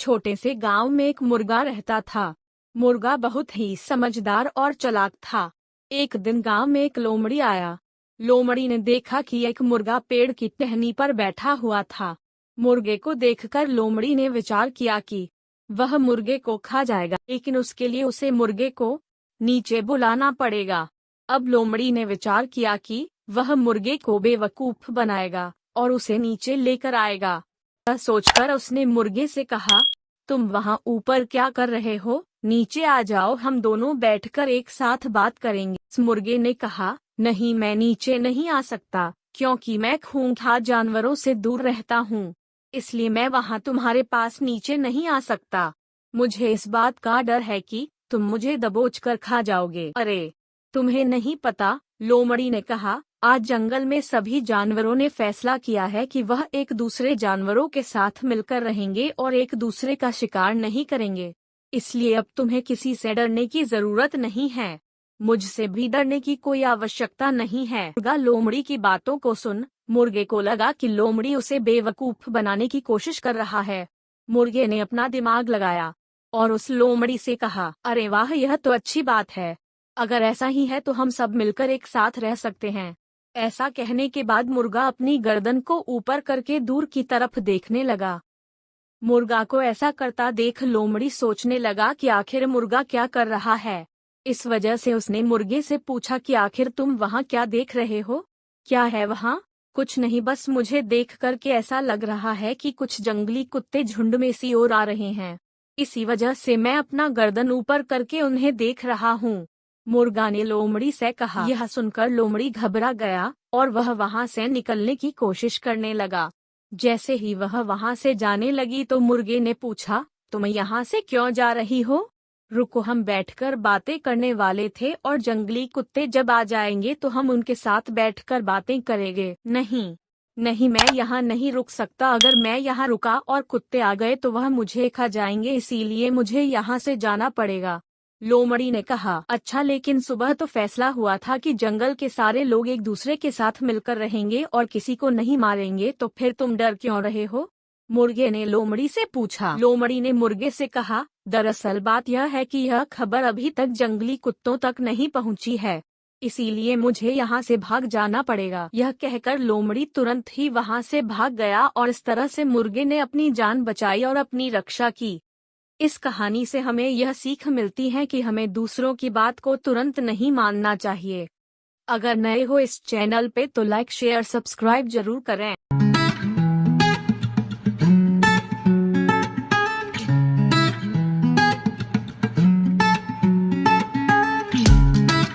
छोटे से गांव में एक मुर्गा रहता था। मुर्गा बहुत ही समझदार और चालाक था। एक दिन गांव में एक लोमड़ी आया। लोमड़ी ने देखा कि एक मुर्गा पेड़ की टहनी पर बैठा हुआ था। मुर्गे को देखकर लोमड़ी ने विचार किया कि वह मुर्गे को खा जाएगा, लेकिन उसके लिए उसे मुर्गे को नीचे बुलाना पड़ेगा। अब लोमड़ी ने विचार किया कि वह मुर्गे को बेवकूफ बनाएगा और उसे नीचे लेकर आएगा। यह सोचकर उसने मुर्गे से कहा, तुम वहां ऊपर क्या कर रहे हो? नीचे आ जाओ, हम दोनों बैठकर एक साथ बात करेंगे। इस मुर्गे ने कहा, नहीं, मैं नीचे नहीं आ सकता, क्योंकि मैं खूंखार जानवरों से दूर रहता हूँ, इसलिए मैं वहां तुम्हारे पास नीचे नहीं आ सकता। मुझे इस बात का डर है कि तुम मुझे दबोच कर खा जाओगे। अरे, तुम्हें नहीं पता, लोमड़ी ने कहा, आज जंगल में सभी जानवरों ने फैसला किया है कि वह एक दूसरे जानवरों के साथ मिलकर रहेंगे और एक दूसरे का शिकार नहीं करेंगे, इसलिए अब तुम्हें किसी से डरने की जरूरत नहीं है। मुझसे भी डरने की कोई आवश्यकता नहीं है। मुर्गा लोमड़ी की बातों को सुन मुर्गे को लगा कि लोमड़ी उसे बेवकूफ बनाने की कोशिश कर रहा है। मुर्गे ने अपना दिमाग लगाया और उस लोमड़ी से कहा, अरे वाह, यह तो अच्छी बात है। अगर ऐसा ही है तो हम सब मिलकर एक साथ रह सकते हैं। ऐसा कहने के बाद मुर्गा अपनी गर्दन को ऊपर करके दूर की तरफ देखने लगा। मुर्गा को ऐसा करता देख लोमड़ी सोचने लगा कि आखिर मुर्गा क्या कर रहा है। इस वजह से उसने मुर्गे से पूछा कि आखिर तुम वहाँ क्या देख रहे हो? क्या है वहाँ? कुछ नहीं, बस मुझे देख करके ऐसा लग रहा है कि कुछ जंगली कुत्ते झुंड में सी ओर आ रहे हैं, इसी वजह से मैं अपना गर्दन ऊपर करके उन्हें देख रहा हूँ। मुर्गा ने लोमड़ी से कहा। यह सुनकर लोमड़ी घबरा गया और वह वहाँ से निकलने की कोशिश करने लगा। जैसे ही वह वहाँ से जाने लगी तो मुर्गे ने पूछा, तुम यहाँ से क्यों जा रही हो? रुको, हम बैठकर बातें करने वाले थे और जंगली कुत्ते जब आ जाएंगे तो हम उनके साथ बैठकर बातें करेंगे। नहीं नहीं, मैं यहाँ नहीं रुक सकता। अगर मैं यहाँ रुका और कुत्ते आ गए तो वह मुझे खा जाएंगे, इसीलिए मुझे यहाँ से जाना पड़ेगा। लोमड़ी ने कहा, अच्छा, लेकिन सुबह तो फैसला हुआ था कि जंगल के सारे लोग एक दूसरे के साथ मिलकर रहेंगे और किसी को नहीं मारेंगे, तो फिर तुम डर क्यों रहे हो? मुर्गे ने लोमड़ी से पूछा। लोमड़ी ने मुर्गे से कहा, दरअसल बात यह है कि यह खबर अभी तक जंगली कुत्तों तक नहीं पहुंची है, इसीलिए मुझे यहाँ से भाग जाना पड़ेगा। यह कहकर लोमड़ी तुरंत ही वहाँ से भाग गया और इस तरह से मुर्गे ने अपनी जान बचाई और अपनी रक्षा की। इस कहानी से हमें यह सीख मिलती है कि हमें दूसरों की बात को तुरंत नहीं मानना चाहिए। अगर नए हो इस चैनल पे तो लाइक, शेयर, सब्सक्राइब जरूर करें।